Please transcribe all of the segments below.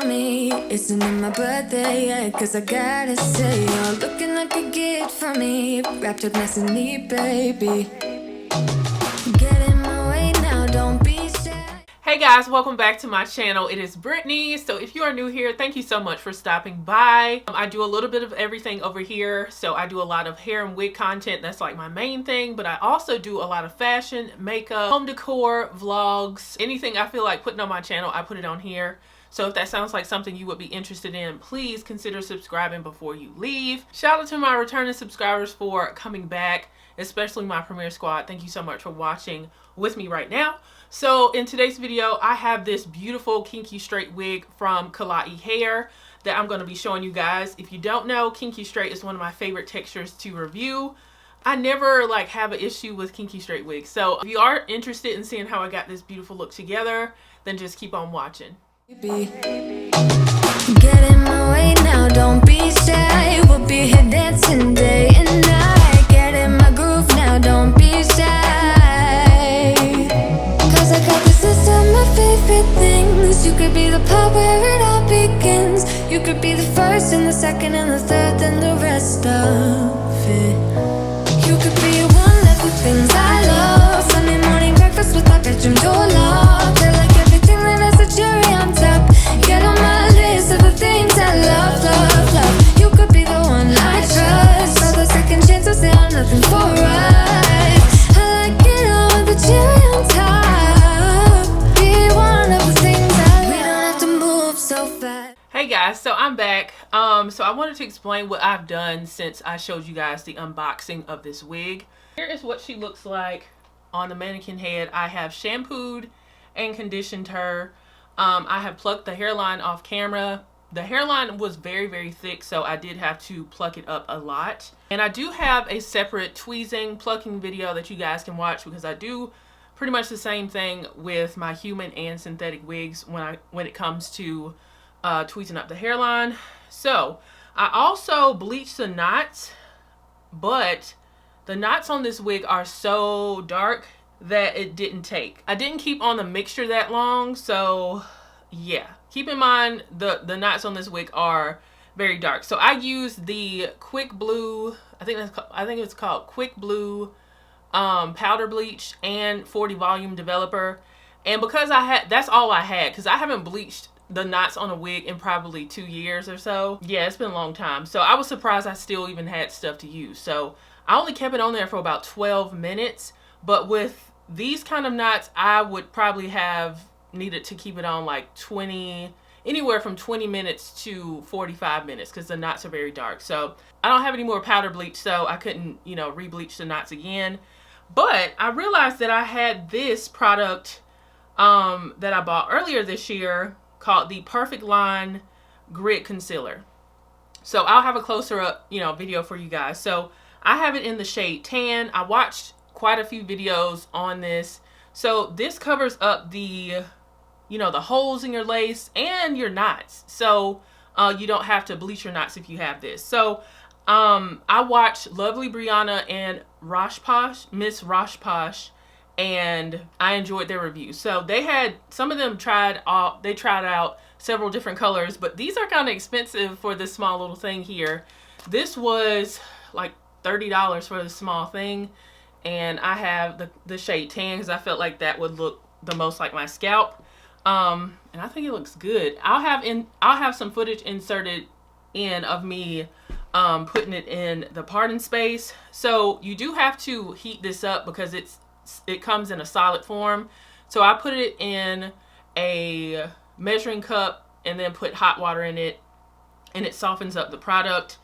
for me. Isn't it my birthday yet? Cause I gotta say, you're looking like a gift for me. Wrapped up nice and neat, baby. Get in my way now, don't be shy. Hey guys, welcome back to my channel. It is Brittany. So if you are new here, thank you so much for stopping by. I do a little bit of everything over here. So I do a lot of hair and wig content. That's like my main thing, but I also do a lot of fashion, makeup, home decor, vlogs, anything I feel like putting on my channel, I put it on here. So if that sounds like something you would be interested in, please consider subscribing before you leave. Shout out to my returning subscribers for coming back, especially my Premier Squad. Thank you so much for watching with me right now. So in today's video, I have this beautiful kinky straight wig from KlaiyiHair that I'm going to be showing you guys. If you don't know, kinky straight is one of my favorite textures to review. I never have an issue with kinky straight wigs. So if you are interested in seeing how I got this beautiful look together, then just keep on watching. Get in my way now, don't be shy. We'll be here dancing day and night. Get in my groove now, don't be shy. Cause I got this list of my favorite things. You could be the part where it all begins. You could be the first and the second and the third and the rest of it. You could be one of the things I love. Sunday morning breakfast with my bedroom door locked. I like everything that has a cherry on top. Get on my list of the things I love, love, love. You could be the one I trust. All the second chances, they are nothing for us. I like it all with the cherry on top. Be one of the things I love. We don't have to move so fast. Hey guys, so I'm back. So I wanted to explain what I've done since I showed you guys the unboxing of this wig. Here is what she looks like on the mannequin head. I have shampooed and conditioned her. I have plucked the hairline off camera. The hairline was very, very thick, so I did have to pluck it up a lot. And I do have a separate tweezing, plucking video that you guys can watch because I do pretty much the same thing with my human and synthetic wigs when it comes to tweezing up the hairline. So I also bleached the knots, but the knots on this wig are so dark that it didn't take. I didn't keep on the mixture that long, so yeah. Keep in mind the knots on this wig are very dark. So I used the Quick Blue, I think it's called Quick Blue powder bleach and 40 volume developer. And because that's all I had, because I haven't bleached the knots on a wig in probably 2 years or so. Yeah, it's been a long time. So I was surprised I still even had stuff to use. So I only kept it on there for about 12 minutes. But with these kind of knots, I would probably have needed to keep it on like anywhere from 20 minutes to 45 minutes because the knots are very dark. So I don't have any more powder bleach, so I couldn't, re-bleach the knots again. But I realized that I had this product that I bought earlier this year called the Perfect Line Grit Concealer. So I'll have a closer up, video for you guys. So I have it in the shade tan. I watched quite a few videos on this. So this covers up the holes in your lace and your knots. So you don't have to bleach your knots if you have this. So I watched Lovely Brianna and Miss Rosh Posh, and I enjoyed their reviews. So they had, some of them tried out several different colors, but these are kind of expensive for this small little thing here. This was like $30 for the small thing. And I have the shade tan because I felt like that would look the most like my scalp. And I think it looks good. I'll have some footage inserted in of me putting it in the parting space. So you do have to heat this up because it comes in a solid form. So I put it in a measuring cup and then put hot water in it, and it softens up the product.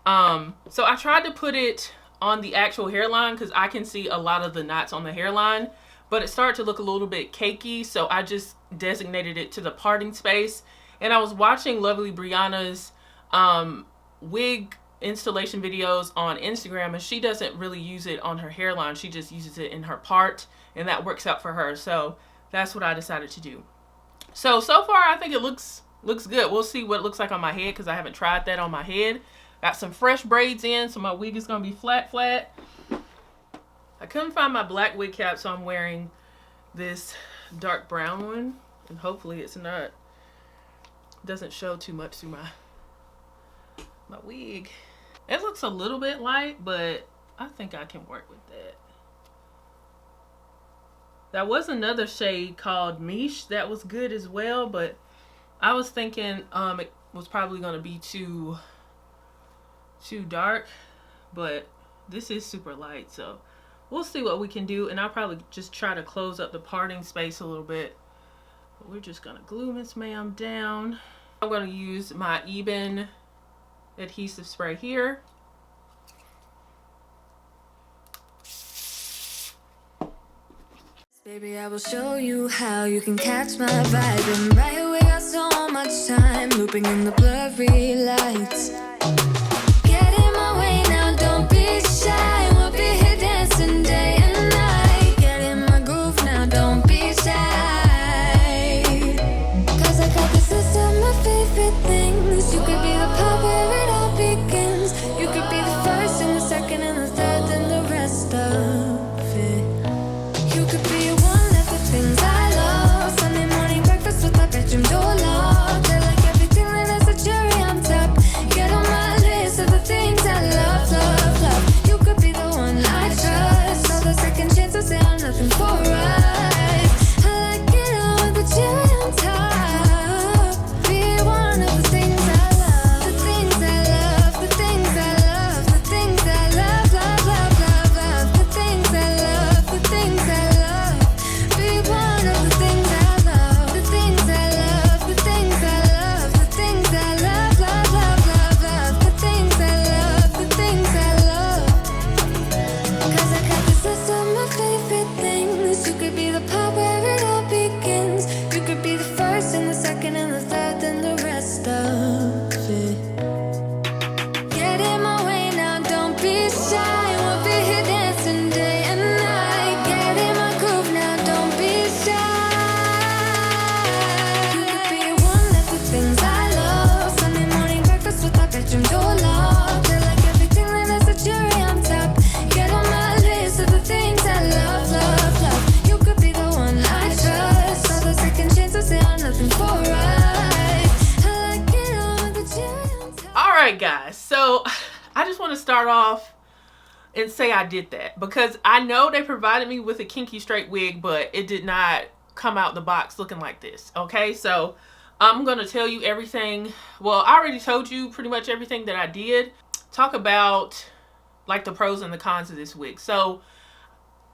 So I tried to put it on the actual hairline because I can see a lot of the knots on the hairline, but it started to look a little bit cakey, so I just designated it to the parting space. And I was watching Lovely Brianna's wig installation videos on Instagram, and she doesn't really use it on her hairline. She just uses it in her part, and that works out for her. So that's what I decided to do. So far I think it looks good. We'll see what it looks like on my head because I haven't tried that on my head. Got some fresh braids in, so my wig is going to be flat. I couldn't find my black wig cap, so I'm wearing this dark brown one. And hopefully it's not doesn't show too much through my wig. It looks a little bit light, but I think I can work with that. That was another shade called Mish that was good as well, but I was thinking it was probably going to be too dark, but this is super light, so we'll see what we can do. And I'll probably just try to close up the parting space a little bit, but we're just going to glue Miss Ma'am down. I'm going to use my Eben adhesive spray here. Baby, I will show you how you can catch my vibe. And right away, got so much time looping in the blurry lights. Get in my way now, don't be shy. We'll be here dancing day and night. Get in my groove now, don't be shy. Cause I got this list of my favorite things. You could be the part where it all begins. You could be the first and the second and the third and the rest of it. You could be one of the things I love. Sunday morning breakfast with my bedroom door locked. I like everything, then there's a cherry on top. Get on my list of the things I love, love, love. You could be the one I trust. All the second chances, they are nothing for us. I like it all with the cherry on top. Be one of the things I love. The things I love, the things I love, the things I love, love, love, love, love. The things I love, the things I love. Be one of the things I love. The things I love, the things I love, the things I love, love, love, love, love. The things I love, the things I love. Cause I got this list of my favorite things. You could be the part where it all begins. You could be the first and the second and the third and the rest of it. Get in my way now, don't be shy. We'll be here dancing day and night. Get in my groove now, don't be shy. You could be one of the things I love. Sunday morning breakfast with my bedroom door locked. I like everything, then there's a cherry on top. Get on my list of the things I love, love, love. You could be the one I trust. All the second chances, they are nothing for us. I like it all with the cherry on top. All right, guys, so I just want to start off and say I did that because I know they provided me with a kinky straight wig, but it did not come out the box looking like this. Okay, so I'm gonna tell you everything. Well, I already told you pretty much everything that I did. Talk about like the pros and the cons of this wig. So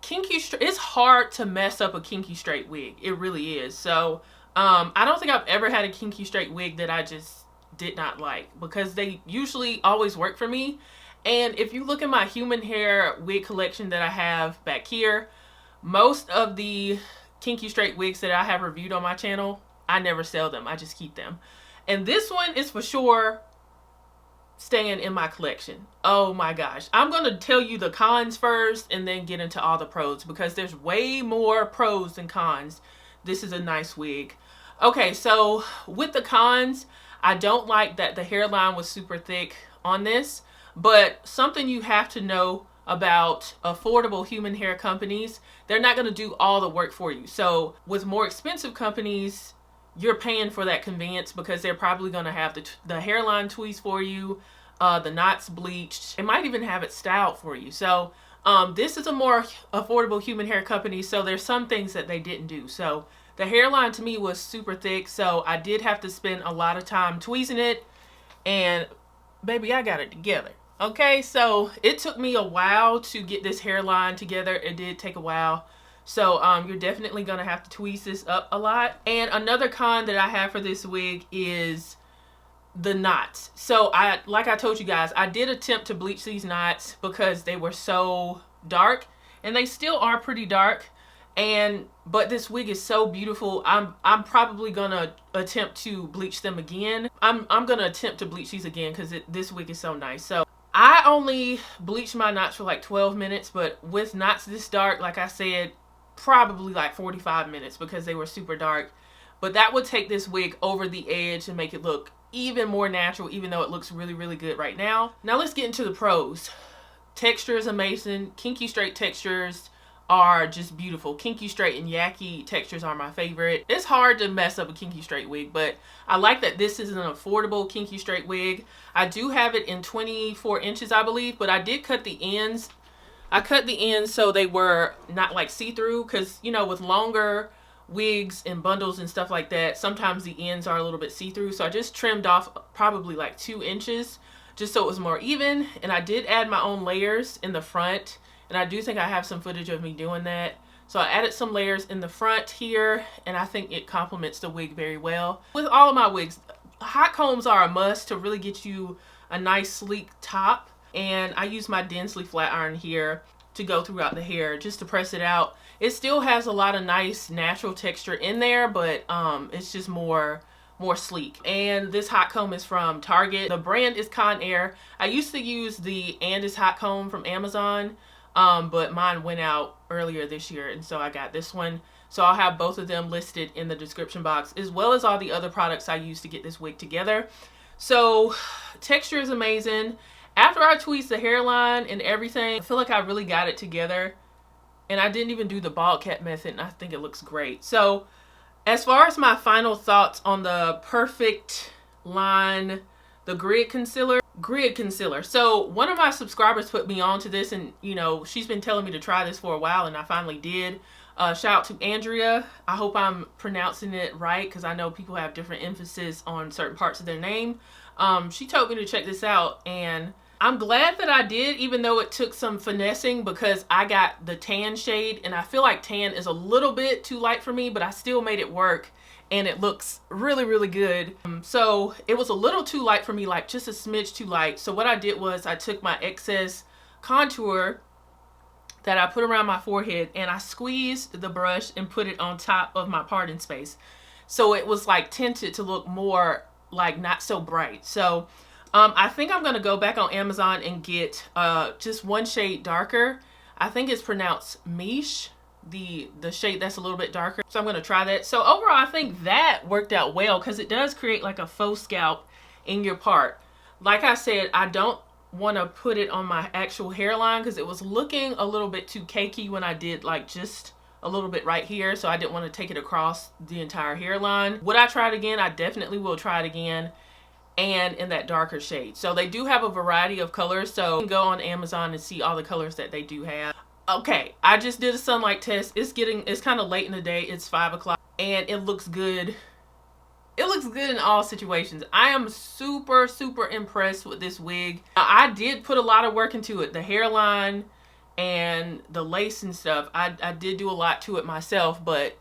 kinky straight, it's hard to mess up a kinky straight wig. It really is. So I don't think I've ever had a kinky straight wig that I just did not like, because they usually always work for me. And if you look at my human hair wig collection that I have back here, most of the kinky straight wigs that I have reviewed on my channel, I never sell them. I just keep them. And this one is for sure staying in my collection. Oh my gosh. I'm going to tell you the cons first and then get into all the pros, because there's way more pros than cons. This is a nice wig. Okay, so with the cons, I don't like that the hairline was super thick on this, but something you have to know about affordable human hair companies, they're not going to do all the work for you. So with more expensive companies, you're paying for that convenience because they're probably going to have the hairline tweezed for you, the knots bleached. They might even have it styled for you. So this is a more affordable human hair company, so there's some things that they didn't do. So the hairline to me was super thick, so I did have to spend a lot of time tweezing it, and baby, I got it together. Okay, so it took me a while to get this hairline together. It did take a while. So you're definitely going to have to tweeze this up a lot. And another con that I have for this wig is the knots. So like I told you guys, I did attempt to bleach these knots because they were so dark, and they still are pretty dark. But this wig is so beautiful. I'm probably gonna attempt to bleach them again. I'm gonna attempt to bleach these again because this wig is so nice. So I only bleached my knots for like 12 minutes, but with knots this dark, like I said, probably like 45 minutes because they were super dark. But that would take this wig over the edge and make it look even more natural, even though it looks really, really good right now. Now let's get into the pros. Texture is amazing. Kinky straight textures are just beautiful. Kinky straight and yaki textures are my favorite. It's hard to mess up a kinky straight wig, but I like that this is an affordable kinky straight wig. I do have it in 24 inches, I believe, but I did cut the ends. I cut the ends so they were not like see-through, because, you know, with longer wigs and bundles and stuff like that, sometimes the ends are a little bit see-through. So I just trimmed off probably like 2 inches just so it was more even. And I did add my own layers in the front, and I do think I have some footage of me doing that. So I added some layers in the front here, and I think it complements the wig very well. With all of my wigs, hot combs are a must to really get you a nice sleek top. And I use my densely flat iron here to go throughout the hair just to press it out. It still has a lot of nice natural texture in there, but it's just more sleek. And this hot comb is from Target. The brand is Conair. I used to use the Andis hot comb from Amazon, but mine went out earlier this year, and so I got this one. So I'll have both of them listed in the description box, as well as all the other products I used to get this wig together. So texture is amazing. After I tweezed the hairline and everything, I feel like I really got it together. And I didn't even do the bald cap method, and I think it looks great. So as far as my final thoughts on the Perfect line, the grid concealer. So one of my subscribers put me on to this, and you know, she's been telling me to try this for a while, and I finally did. Shout out to Andrea. I hope I'm pronouncing it right, because I know people have different emphasis on certain parts of their name. She told me to check this out, and I'm glad that I did, even though it took some finessing, because I got the tan shade, and I feel like tan is a little bit too light for me, but I still made it work, and it looks really, really good. So it was a little too light for me, like just a smidge too light. So what I did was I took my excess contour that I put around my forehead, and I squeezed the brush and put it on top of my parting space. So it was like tinted to look more like not so bright. So I think I'm gonna go back on Amazon and get just one shade darker. I think it's pronounced Miche, the shade that's a little bit darker. So I'm gonna try that. So overall, I think that worked out well, because it does create like a faux scalp in your part. Like I said, I don't want to put it on my actual hairline, because it was looking a little bit too cakey when I did like just a little bit right here. So I didn't want to take it across the entire hairline. Would I try it again? I definitely will try it again, and in that darker shade. So they do have a variety of colors, so you can go on Amazon and see all the colors that they do have. Okay, I just did a sunlight test. It's kind of late in the day. It's 5 o'clock, and it looks good. It looks good in all situations. I am super, super impressed with this wig. I did put a lot of work into it. The hairline and the lace and stuff. I did do a lot to it myself, but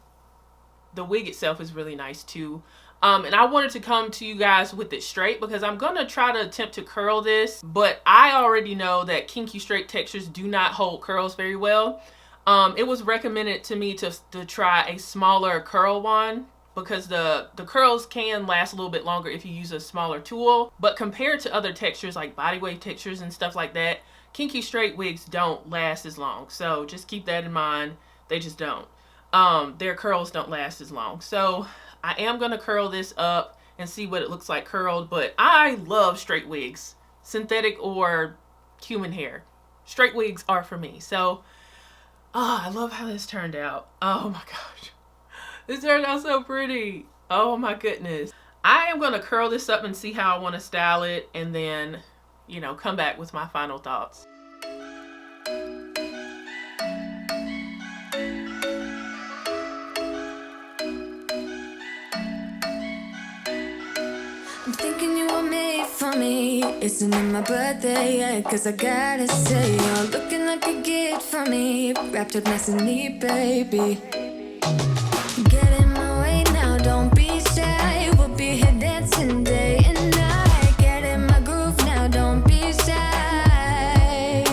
the wig itself is really nice too. And I wanted to come to you guys with it straight, because I'm going to try to attempt to curl this, but I already know that kinky straight textures do not hold curls very well. It was recommended to me to try a smaller curl one, because the curls can last a little bit longer if you use a smaller tool. But compared to other textures like body wave textures and stuff like that, kinky straight wigs don't last as long. So just keep that in mind. They just don't. Their curls don't last as long. So I am going to curl this up and see what it looks like curled. But I love straight wigs, synthetic or human hair. Straight wigs are for me. So I love how this turned out. Oh my gosh. This turned out so pretty. Oh my goodness. I am going to curl this up and see how I want to style it, and then, you know, come back with my final thoughts. I'm thinking you were made for me. Isn't it my birthday yet? Cause I gotta say, you're looking like a gift for me. Wrapped up nice and neat, baby. Get in my way now, don't be shy. We'll be here dancing day and night. Get in my groove now, don't be shy.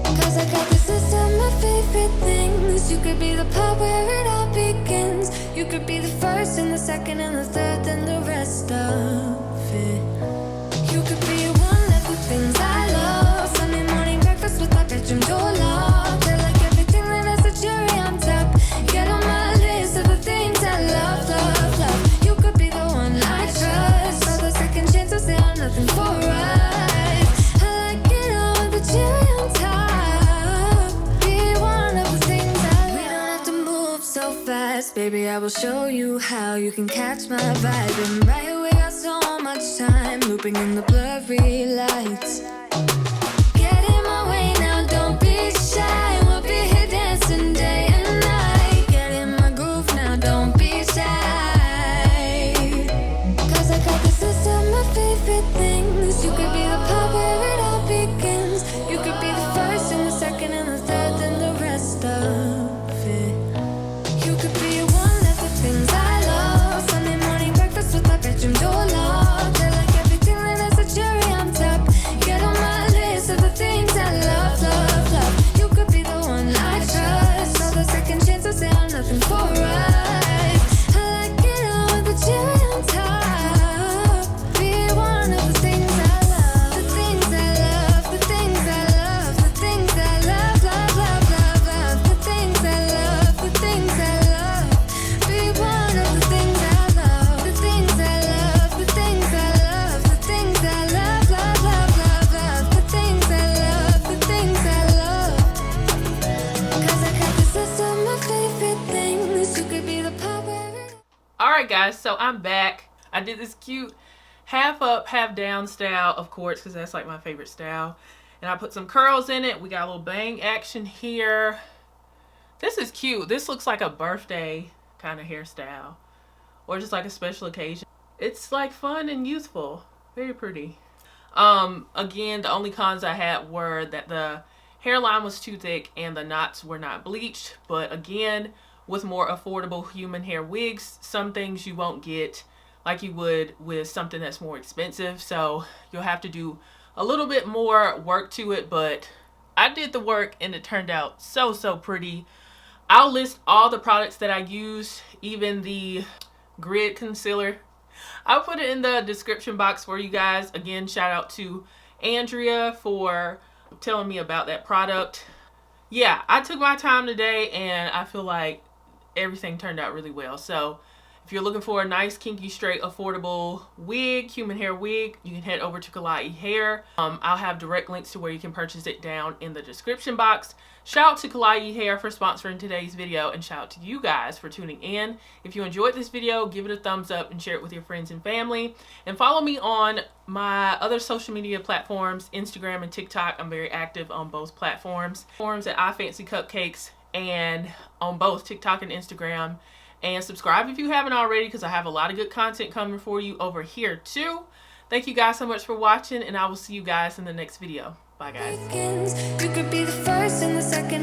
Cause I got this list of my favorite things. You could be the part where it all begins. You could be the first and the second and the third and the rest of it. You could be one of the things I love. Sunday morning breakfast with our bedroom door locked. I like everything that has a cherry on top. Get on my list of the things I love, love, love. You could be the one I trust. All the second chances, they are nothing for us. I like it all with the cherry on top. Be one of the things Baby, I will show you how you can catch my vibe. And right here we got so much time, looping in the blurry lights. Get in my way now, don't be shy. We'll be here dancing day and night. Get in my groove now, don't be shy. Cause I got this list of my favorite things. You could be the part where it all begins. You could be the first and the second and the third and the rest of it. You could be one of the things I love. Sunday morning breakfast with my bedroom door locked. I like everything that has a cherry on top. Get on my list of the things I love, love, love. You could be the one I trust. All the second chances, they are nothing for us. I like it all with the cherry on top. Be one of the things I love. The things I love, the things I love, the things I love, love, love, love, love. The things I love, the things I love. Be one of the things I love. The things I love, the things I love, the things I love, love, love, love, love. The things I love, the things I love. Cause I got this list of my favorite things. You could be the part where it Alright guys, so I'm back. I did this cute half up, half down style, of course, because that's like my favorite style. And I put some curls in it. We got a little bang action here. This is cute. This looks like a birthday kind of hairstyle. Or just like a special occasion. It's like fun and youthful. Very pretty. Again, the only cons I had were that the hairline was too thick and the knots were not bleached. But again, with more affordable human hair wigs, some things you won't get like you would with something that's more expensive. So you'll have to do a little bit more work to it, but I did the work and it turned out so, so pretty. I'll list all the products that I used, even the grid concealer. I'll put it in the description box for you guys. Again, shout out to Andrea for telling me about that product. Yeah, I took my time today and I feel like everything turned out really well. So if you're looking for a nice, kinky, straight, affordable wig, human hair wig, you can head over to KlaiyiHair. I'll have direct links to where you can purchase it down in the description box. Shout out to KlaiyiHair for sponsoring today's video, and shout out to you guys for tuning in. If you enjoyed this video, give it a thumbs up and share it with your friends and family. And follow me on my other social media platforms, Instagram and TikTok. I'm very active on both platforms. Forms at iFancyCupcakes, and on both TikTok and Instagram. And subscribe if you haven't already, because I have a lot of good content coming for you over here too. Thank you guys so much for watching, and I will see you guys in the next video. Bye guys. begins. You could be the first and the second